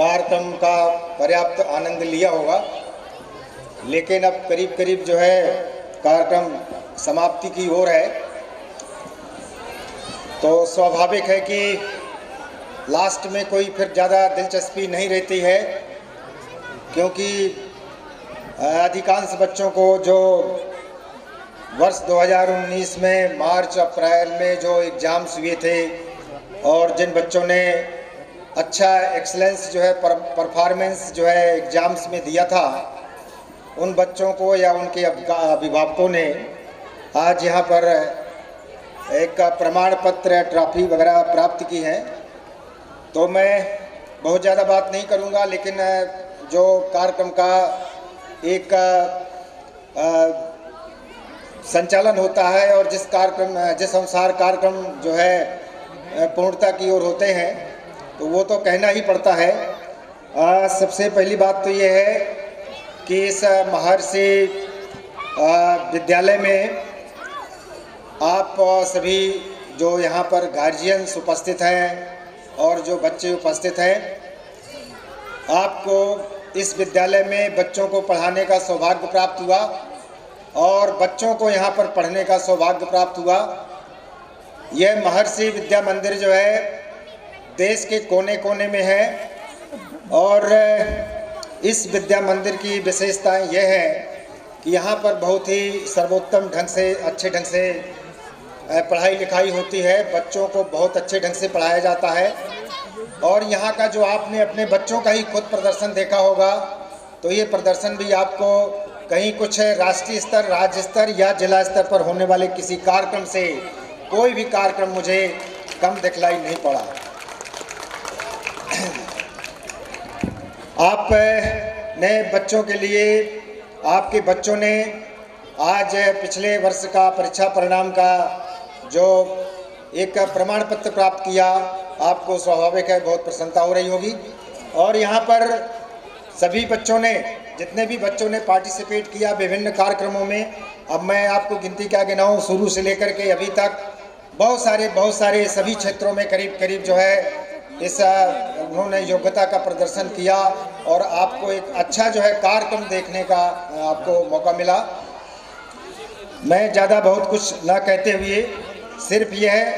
कार्यक्रम का पर्याप्त आनंद लिया होगा, लेकिन अब करीब करीब जो है कार्यक्रम समाप्ति की ओर है, तो स्वाभाविक है कि लास्ट में कोई फिर ज़्यादा दिलचस्पी नहीं रहती है, क्योंकि अधिकांश बच्चों को जो वर्ष 2019 में मार्च अप्रैल में जो एग्ज़ाम्स हुए थे और जिन बच्चों ने अच्छा एक्सीलेंस जो है परफॉर्मेंस जो है एग्ज़ाम्स में दिया था, उन बच्चों को या उनके अभिभावकों ने आज यहाँ पर एक प्रमाण पत्र ट्रॉफी वगैरह प्राप्त की है। तो मैं बहुत ज़्यादा बात नहीं करूँगा, लेकिन जो कार्यक्रम का एक संचालन होता है और जिस अनुसार कार्यक्रम जो है पूर्णता की ओर होते हैं, तो वो तो कहना ही पड़ता है। सबसे पहली बात तो ये है कि इस महर्षि विद्यालय में आप सभी जो यहाँ पर गार्जियंस उपस्थित हैं और जो बच्चे उपस्थित हैं, आपको इस विद्यालय में बच्चों को पढ़ाने का सौभाग्य प्राप्त हुआ और बच्चों को यहाँ पर पढ़ने का सौभाग्य प्राप्त हुआ। यह महर्षि विद्या मंदिर जो है देश के कोने कोने में है और इस विद्या मंदिर की विशेषताएं यह है कि यहाँ पर बहुत ही सर्वोत्तम ढंग से, अच्छे ढंग से पढ़ाई लिखाई होती है। बच्चों को बहुत अच्छे ढंग से पढ़ाया जाता है और यहाँ का जो आपने अपने बच्चों का ही खुद प्रदर्शन देखा होगा, तो ये प्रदर्शन भी आपको कहीं कुछ राष्ट्रीय स्तर, राज्य स्तर या जिला स्तर पर होने वाले किसी कार्यक्रम से कोई भी कार्यक्रम मुझे कम दिखलाई नहीं पड़ा। आप ने बच्चों के लिए, आपके बच्चों ने आज पिछले वर्ष का परीक्षा परिणाम का जो एक प्रमाण पत्र प्राप्त किया, आपको स्वाभाविक है बहुत प्रसन्नता हो रही होगी। और यहाँ पर सभी बच्चों ने, जितने भी बच्चों ने पार्टिसिपेट किया विभिन्न कार्यक्रमों में, अब मैं आपको गिनती क्या गिनाऊँ, शुरू से लेकर के अभी तक बहुत सारे सभी क्षेत्रों में करीब करीब जो है इस उन्होंने योग्यता का प्रदर्शन किया और आपको एक अच्छा जो है कार्यक्रम देखने का आपको मौका मिला। मैं ज़्यादा बहुत कुछ ना कहते हुए सिर्फ यह है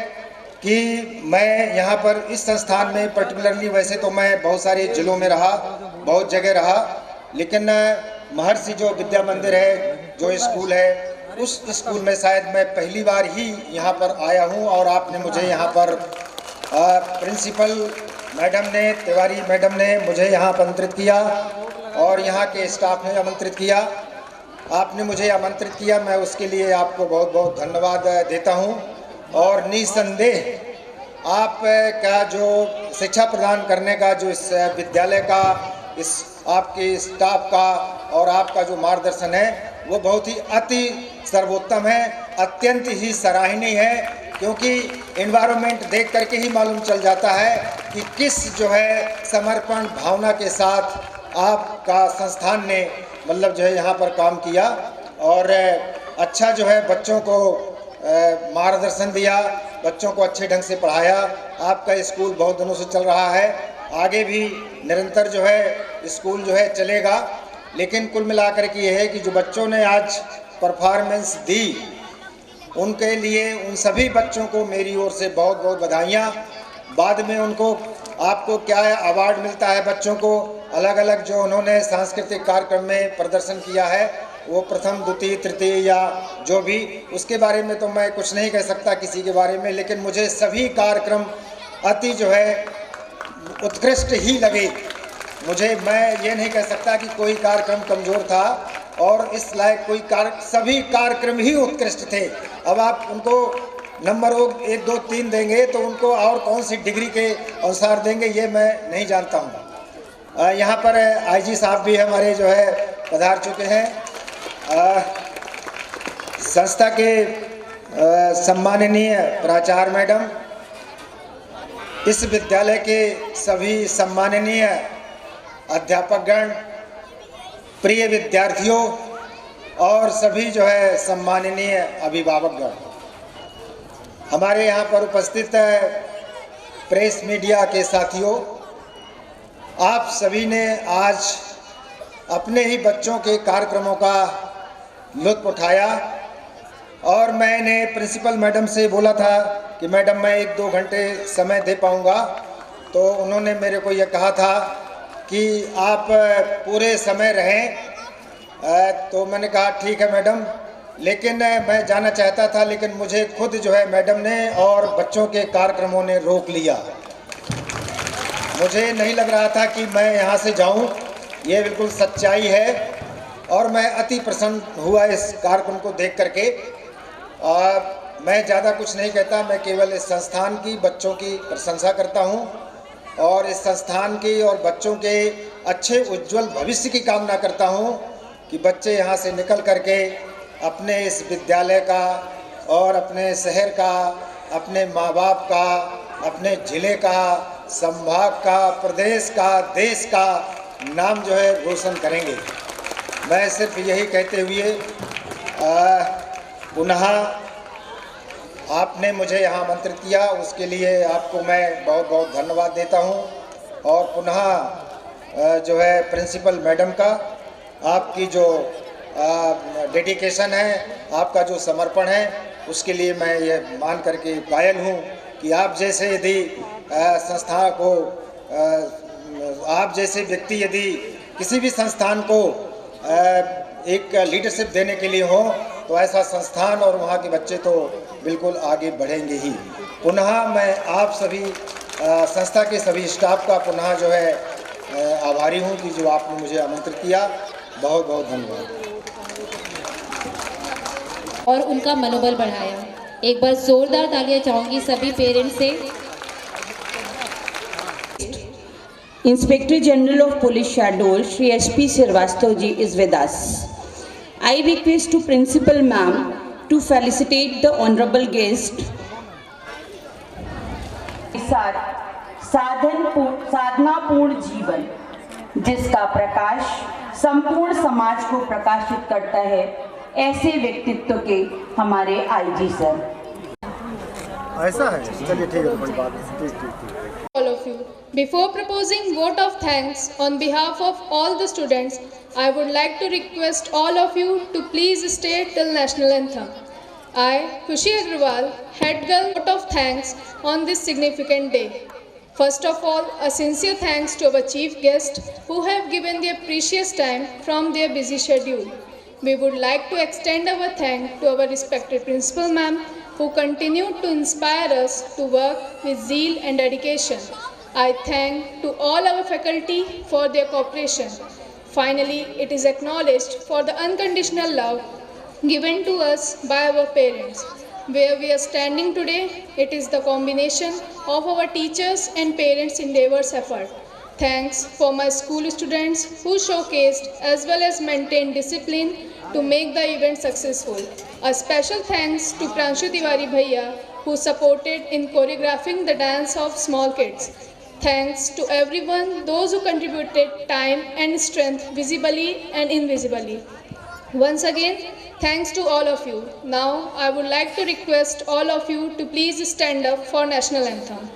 कि मैं यहाँ पर इस संस्थान में पर्टिकुलरली, वैसे तो मैं बहुत सारे जिलों में रहा, बहुत जगह रहा, लेकिन महर्षि जो विद्या मंदिर है, जो स्कूल है, उस स्कूल में शायद मैं पहली बार ही यहाँ पर आया हूँ और आपने मुझे यहाँ पर प्रिंसिपल मैडम ने, तिवारी मैडम ने मुझे यहाँ पर आमंत्रित किया और यहाँ के स्टाफ ने आमंत्रित किया। आपने मुझे आमंत्रित किया, मैं उसके लिए आपको बहुत बहुत धन्यवाद देता हूँ। और निसंदेह आप का जो शिक्षा प्रदान करने का जो इस विद्यालय का, इस आपके स्टाफ का और आपका जो मार्गदर्शन है, वो बहुत ही अति सर्वोत्तम है, अत्यंत ही सराहनीय है, क्योंकि एनवायरनमेंट देख करके ही मालूम चल जाता है कि किस जो है समर्पण भावना के साथ आपका संस्थान ने मतलब जो है यहाँ पर काम किया और अच्छा जो है बच्चों को मार्गदर्शन दिया, बच्चों को अच्छे ढंग से पढ़ाया। आपका स्कूल बहुत दिनों से चल रहा है, आगे भी निरंतर जो है स्कूल जो है चलेगा। लेकिन कुल मिलाकर के ये है कि जो बच्चों ने आज परफॉर्मेंस दी, उनके लिए, उन सभी बच्चों को मेरी ओर से बहुत बहुत बधाइयाँ। बाद में उनको, आपको क्या है, अवार्ड मिलता है बच्चों को, अलग अलग जो उन्होंने सांस्कृतिक कार्यक्रम में प्रदर्शन किया है, वो प्रथम, द्वितीय, तृतीय या जो भी, उसके बारे में तो मैं कुछ नहीं कह सकता किसी के बारे में, लेकिन मुझे सभी कार्यक्रम अति जो है उत्कृष्ट ही लगे। मैं ये नहीं कह सकता कि कोई कार्यक्रम कमज़ोर था और इस लायक कोई सभी कार्यक्रम ही उत्कृष्ट थे। अब आप उनको नंबर 1, 2, 3 देंगे तो उनको और कौन सी डिग्री के अनुसार देंगे, ये मैं नहीं जानता हूँ। यहाँ पर आईजी साहब भी हमारे जो है पधार चुके हैं। संस्था के सम्माननीय प्राचार्य मैडम, इस विद्यालय के सभी सम्माननीय अध्यापकगण, प्रिय विद्यार्थियों और सभी जो है सम्माननीय अभिभावकगण, हमारे यहाँ पर उपस्थित प्रेस मीडिया के साथियों, आप सभी ने आज अपने ही बच्चों के कार्यक्रमों का लुत्फ़ उठाया और मैंने प्रिंसिपल मैडम से बोला था कि मैडम मैं 1-2 घंटे समय दे पाऊँगा, तो उन्होंने मेरे को ये कहा था कि आप पूरे समय रहें। तो मैंने कहा ठीक है मैडम, लेकिन मैं जाना चाहता था, लेकिन मुझे खुद जो है मैडम ने और बच्चों के कार्यक्रमों ने रोक लिया। मुझे नहीं लग रहा था कि मैं यहाँ से जाऊँ, ये बिल्कुल सच्चाई है और मैं अति प्रसन्न हुआ इस कार्यक्रम को देख करके। मैं ज़्यादा कुछ नहीं कहता, मैं केवल इस संस्थान की बच्चों की प्रशंसा करता हूँ और इस संस्थान की और बच्चों के अच्छे उज्जवल भविष्य की कामना करता हूँ कि बच्चे यहाँ से निकल करके अपने इस विद्यालय का और अपने शहर का, अपने माँ बाप का, अपने ज़िले का, संभाग का, प्रदेश का, देश का नाम जो है रोशन करेंगे। मैं सिर्फ यही कहते हुए पुनः आपने मुझे यहाँ आमंत्रित किया, उसके लिए आपको मैं बहुत बहुत धन्यवाद देता हूँ। और पुनः जो है प्रिंसिपल मैडम का आपकी जो डेडिकेशन है, आपका जो समर्पण है, उसके लिए मैं ये मान करके कायल हूँ कि आप जैसे यदि संस्था को आप जैसे व्यक्ति यदि किसी भी संस्थान को एक लीडरशिप देने के लिए हो, तो ऐसा संस्थान और वहाँ के बच्चे तो बिल्कुल आगे बढ़ेंगे ही। पुनः मैं आप सभी संस्था के सभी स्टाफ का पुनः जो है आभारी हूँ कि जो आपने मुझे आमंत्रित किया। बहुत बहुत धन्यवाद। और उनका मनोबल बढ़ाया। एक बार जोरदार तालियां चाहूंगी सभी पेरेंट्स से। Inspector General of Police Shahdool, Shri SP Srivastava ji is with us. I request to Principal Ma'am to felicitate the honorable guest. साधना पूर्ण जीवन जिसका प्रकाश संपूर्ण समाज को प्रकाशित करता है, ऐसे व्यक्तित्व के हमारे आईजी सर। ऐसा है, चलिए ठीक है, कोई बात नहीं, ठीक। All of you. Before proposing vote of thanks on behalf of all the students, I would like to request all of you to please stay till national anthem. I, Khushi Agrawal, head girl vote of thanks on this significant day. First of all, a sincere thanks to our chief guests who have given their precious time from their busy schedule. We would like to extend our thanks to our respected principal ma'am who continued to inspire us to work with zeal and dedication. I thank to all our faculty for their cooperation. Finally, it is acknowledged for the unconditional love given to us by our parents. Where we are standing today, it is the combination of our teachers and parents' endeavors effort. Thanks for my school students who showcased as well as maintained discipline to make the event successful. A special thanks to Pranshu Tiwari Bhaiya who supported in choreographing the dance of small kids. Thanks to everyone, those who contributed time and strength visibly and invisibly. Once again, thanks to all of you. Now, I would like to request all of you to please stand up for national anthem.